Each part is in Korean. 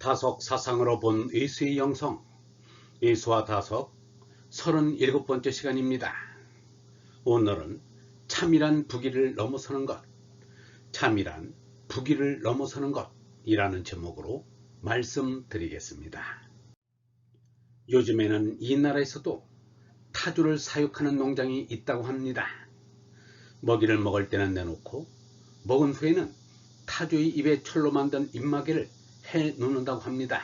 다속 사상으로 본 예수의 영성, 예수와 다속 37번째 시간입니다. 오늘은 참이란 부귀를 넘어서는 것, 참이란 부귀를 넘어서는 것이라는 제목으로 말씀드리겠습니다. 요즘에는 이 나라에서도 타조를 사육하는 농장이 있다고 합니다. 먹이를 먹을 때는 내놓고 먹은 후에는 타조의 입에 철로 만든 입마개를 해 놓는다고 합니다.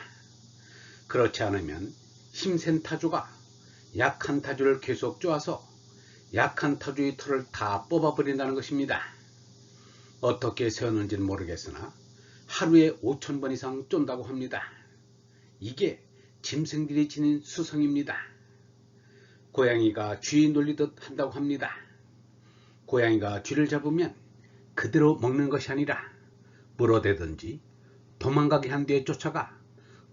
그렇지 않으면 힘센 타조가 약한 타조를 계속 쪼아서 약한 타조의 털을 다 뽑아버린다는 것입니다. 어떻게 세웠는지는 모르겠으나 하루에 5,000번 이상 쫀다고 합니다. 이게 짐승들이 지닌 수성입니다. 고양이가 쥐 놀리듯 한다고 합니다. 고양이가 쥐를 잡으면 그대로 먹는 것이 아니라 물어대든지 도망가게 한 뒤에 쫓아가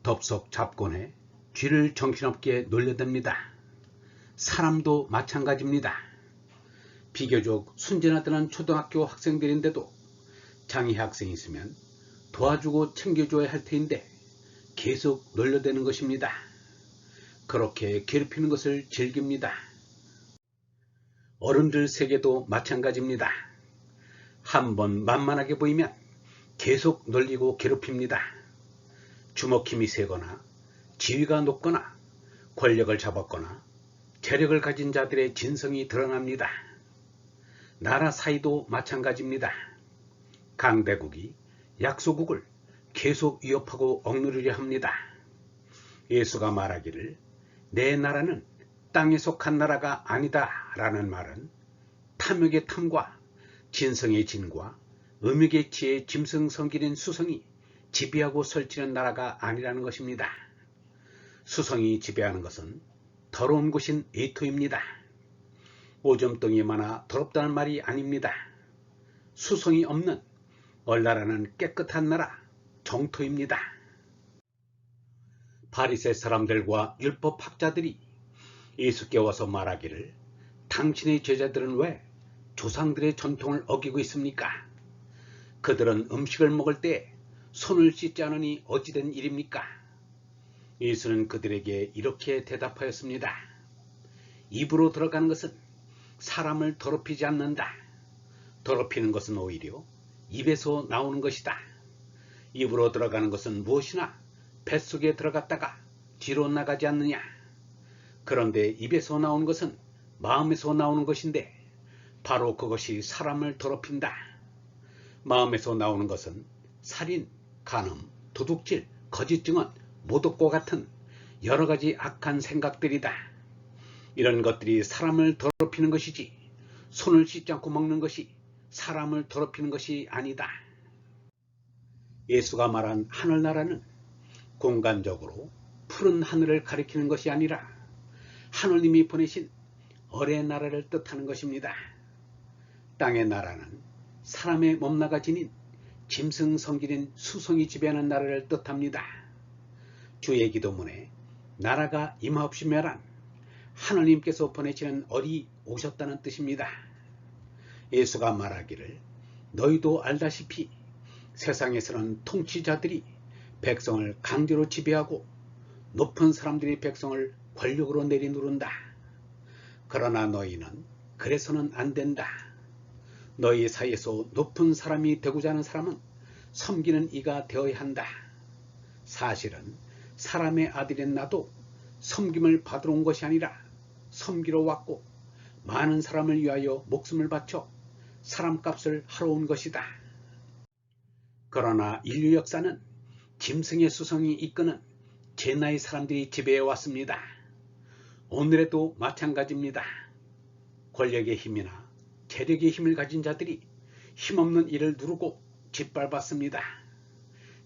덥석 잡곤 해 쥐를 정신없게 놀려댑니다. 사람도 마찬가지입니다. 비교적 순진하다는 초등학교 학생들인데도 장애 학생이 있으면 도와주고 챙겨줘야 할 터인데 계속 놀려대는 것입니다. 그렇게 괴롭히는 것을 즐깁니다. 어른들 세계도 마찬가지입니다. 한번 만만하게 보이면 계속 놀리고 괴롭힙니다. 주먹 힘이 세거나 지위가 높거나 권력을 잡았거나 재력을 가진 자들의 진성이 드러납니다. 나라 사이도 마찬가지입니다. 강대국이 약소국을 계속 위협하고 억누르려 합니다. 예수가 말하기를 내 나라는 땅에 속한 나라가 아니다 라는 말은 탐욕의 탐과 진성의 진과 음욕의 지혜의 짐승성길인 수성이 지배하고 설치는 나라가 아니라는 것입니다. 수성이 지배하는 것은 더러운 곳인 애토입니다. 오줌덩이 많아 더럽다는 말이 아닙니다. 수성이 없는 얼나라는 깨끗한 나라 정토입니다. 바리새 사람들과 율법학자들이 예수께 와서 말하기를 당신의 제자들은 왜 조상들의 전통을 어기고 있습니까? 그들은 음식을 먹을 때 손을 씻지 않으니 어찌된 일입니까? 예수는 그들에게 이렇게 대답하였습니다. 입으로 들어가는 것은 사람을 더럽히지 않는다. 더럽히는 것은 오히려 입에서 나오는 것이다. 입으로 들어가는 것은 무엇이나 뱃속에 들어갔다가 뒤로 나가지 않느냐. 그런데 입에서 나오는 것은 마음에서 나오는 것인데 바로 그것이 사람을 더럽힌다. 마음에서 나오는 것은 살인, 간음, 도둑질, 거짓 증언, 모독과 같은 여러 가지 악한 생각들이다. 이런 것들이 사람을 더럽히는 것이지 손을 씻지 않고 먹는 것이 사람을 더럽히는 것이 아니다. 예수가 말한 하늘나라는 공간적으로 푸른 하늘을 가리키는 것이 아니라 하느님이 보내신 어의 나라를 뜻하는 것입니다. 땅의 나라는 사람의 몸나가 지닌 짐승성길인 수성이 지배하는 나라를 뜻합니다. 주의 기도문에 나라가 임하옵시 멸한 하느님께서 보내시는 얼이 오셨다는 뜻입니다. 예수가 말하기를 너희도 알다시피 세상에서는 통치자들이 백성을 강제로 지배하고 높은 사람들이 백성을 권력으로 내리누른다. 그러나 너희는 그래서는 안 된다. 너희 사이에서 높은 사람이 되고자 하는 사람은 섬기는 이가 되어야 한다. 사실은 사람의 아들인 나도 섬김을 받으러 온 것이 아니라 섬기러 왔고 많은 사람을 위하여 목숨을 바쳐 사람값을 하러 온 것이다. 그러나 인류 역사는 짐승의 수성이 이끄는 제나의 사람들이 지배해 왔습니다. 오늘에도 마찬가지입니다. 권력의 힘이나 재력의 힘을 가진 자들이 힘없는 이를 누르고 짓밟았습니다.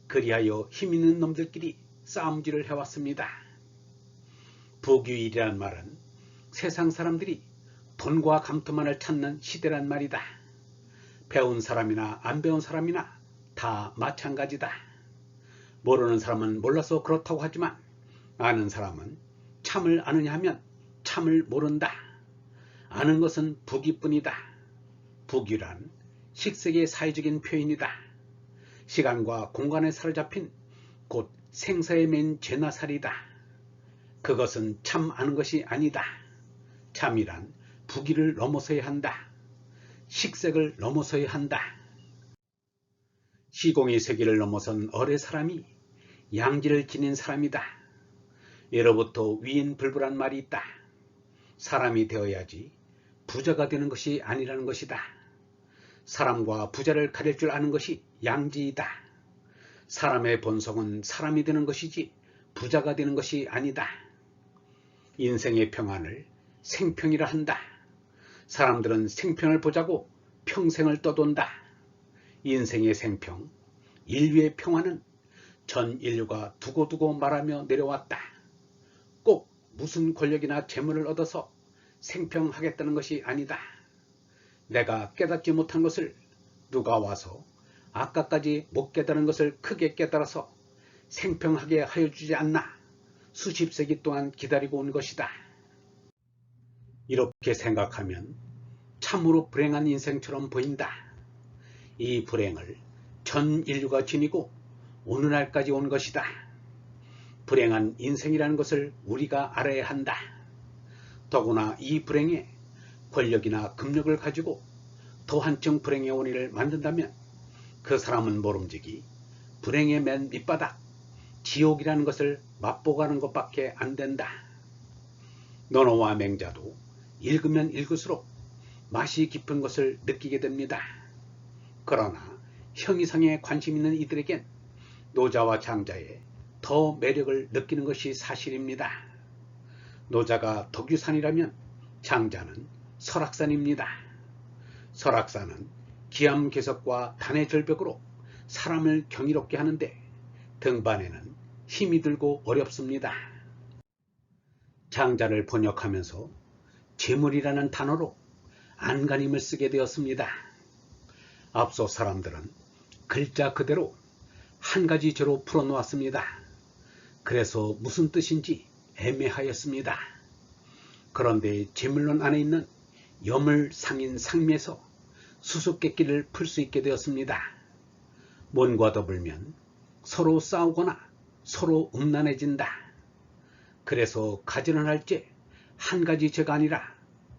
그리하여 힘있는 놈들끼리 싸움질을 해왔습니다. 부귀일이란 말은 세상 사람들이 돈과 감투만을 찾는 시대란 말이다. 배운 사람이나 안 배운 사람이나 다 마찬가지다. 모르는 사람은 몰라서 그렇다고 하지만 아는 사람은 참을 아느냐 하면 참을 모른다. 아는 것은 부귀뿐이다. 부귀란 식색의 사회적인 표현이다. 시간과 공간에 사로잡힌 곧 생사에 맨 죄나 살이다. 그것은 참 아는 것이 아니다. 참이란 부귀를 넘어서야 한다. 식색을 넘어서야 한다. 시공의 세계를 넘어선 어뢰 사람이 양지를 지닌 사람이다. 예로부터 위인불부란 말이 있다. 사람이 되어야지 부자가 되는 것이 아니라는 것이다. 사람과 부자를 가릴 줄 아는 것이 양지이다. 사람의 본성은 사람이 되는 것이지 부자가 되는 것이 아니다. 인생의 평안을 생평이라 한다. 사람들은 생평을 보자고 평생을 떠돈다. 인생의 생평, 인류의 평안은 전 인류가 두고두고 말하며 내려왔다. 꼭 무슨 권력이나 재물을 얻어서 생평하겠다는 것이 아니다. 내가 깨닫지 못한 것을 누가 와서 아까까지 못 깨달은 것을 크게 깨달아서 생평하게 하여 주지 않나 수십 세기 동안 기다리고 온 것이다. 이렇게 생각하면 참으로 불행한 인생처럼 보인다. 이 불행을 전 인류가 지니고 오늘날까지 온 것이다. 불행한 인생이라는 것을 우리가 알아야 한다. 더구나 이 불행에 권력이나 금력을 가지고 더 한층 불행의 원인을 만든다면 그 사람은 모름지기 불행의 맨 밑바닥 지옥이라는 것을 맛보고 가는 것밖에 안 된다. 논어와 맹자도 읽으면 읽을수록 맛이 깊은 것을 느끼게 됩니다. 그러나 형이상에 관심 있는 이들에겐 노자와 장자의 더 매력을 느끼는 것이 사실입니다. 노자가 덕유산이라면 장자는 설악산입니다. 설악산은 기암괴석과 단의 절벽으로 사람을 경이롭게 하는데 등반에는 힘이 들고 어렵습니다. 장자를 번역하면서 재물이라는 단어로 안간힘을 쓰게 되었습니다. 앞서 사람들은 글자 그대로 한 가지 죄로 풀어놓았습니다. 그래서 무슨 뜻인지 애매하였습니다. 그런데 재물론 안에 있는 여물, 상인, 상미에서 수수께끼를 풀 수 있게 되었습니다. 뭔과 더불면 서로 싸우거나 서로 음란해진다. 그래서 가지런 할 죄 한 가지 죄가 아니라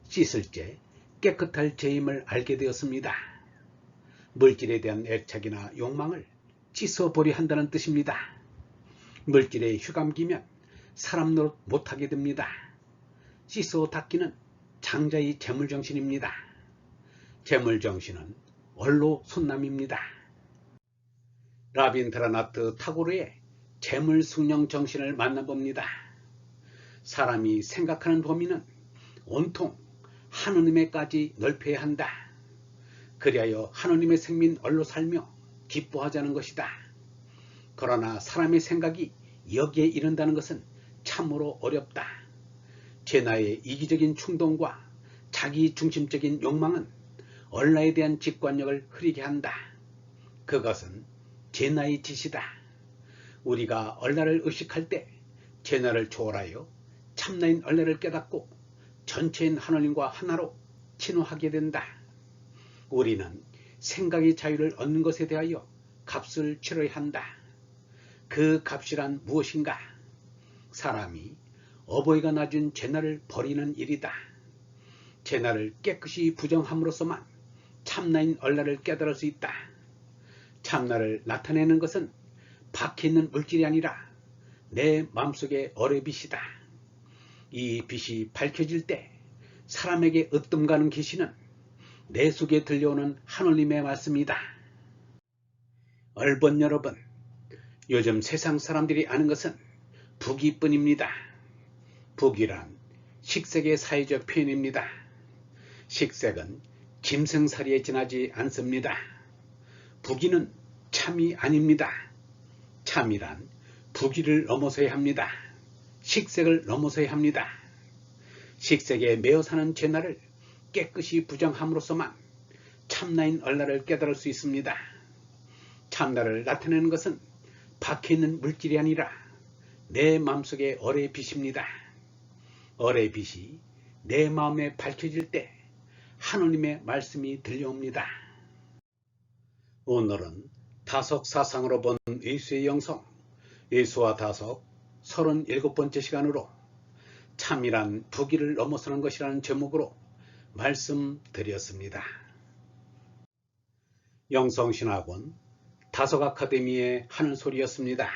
씻을 죄, 깨끗할 죄임을 알게 되었습니다. 물질에 대한 애착이나 욕망을 씻어버려 한다는 뜻입니다. 물질에 휘감기면 사람 노릇 못하게 됩니다. 씻어 닦기는 장자의 재물정신입니다. 재물정신은 원로 손남입니다. 라빈드라나트 타고르의 재물숙령 정신을 만나봅니다. 사람이 생각하는 범위는 온통 하느님에까지 넓혀야 한다. 그리하여 하느님의 생민 얼로 살며 기뻐하자는 것이다. 그러나 사람의 생각이 여기에 이른다는 것은 참으로 어렵다. 죄나의 이기적인 충동과 자기 중심적인 욕망은 얼라에 대한 직관력을 흐리게 한다. 그것은 죄나의 짓이다. 우리가 얼라를 의식할 때 죄나를 초월하여 참나인 얼라를 깨닫고 전체인 하느님과 하나로 친호하게 된다. 우리는 생각의 자유를 얻는 것에 대하여 값을 치러야 한다. 그 값이란 무엇인가? 사람이 어버이가 놔준 죄나를 버리는 일이다. 죄나를 깨끗이 부정함으로써만 참나인 얼라를 깨달을 수 있다. 참나를 나타내는 것은 박혀있는 물질이 아니라 내 마음속의 어뢰빛이다. 이 빛이 밝혀질 때 사람에게 으뜸가는 계시는 내 속에 들려오는 하느님의 말씀이다. 얼번 여러분, 요즘 세상 사람들이 아는 것은 부귀뿐입니다. 부귀란 식색의 사회적 표현입니다. 식색은 짐승살이에 지나지 않습니다. 부귀는 참이 아닙니다. 참이란 부귀를 넘어서야 합니다. 식색을 넘어서야 합니다. 식색에 매어 사는 죄나를 깨끗이 부정함으로써만 참나인 얼라를 깨달을 수 있습니다. 참나를 나타내는 것은 박혀있는 물질이 아니라 내 마음속의 어뢰의 빛입니다. 어뢰의 빛이 내 마음에 밝혀질 때 하느님의 말씀이 들려옵니다. 오늘은 다석사상으로 본 예수의 영성, 예수와 다섯 37번째 시간으로 참이란 부귀를 넘어서는 것이라는 제목으로 말씀드렸습니다. 영성신학원 다섯 아카데미의 하늘소리였습니다.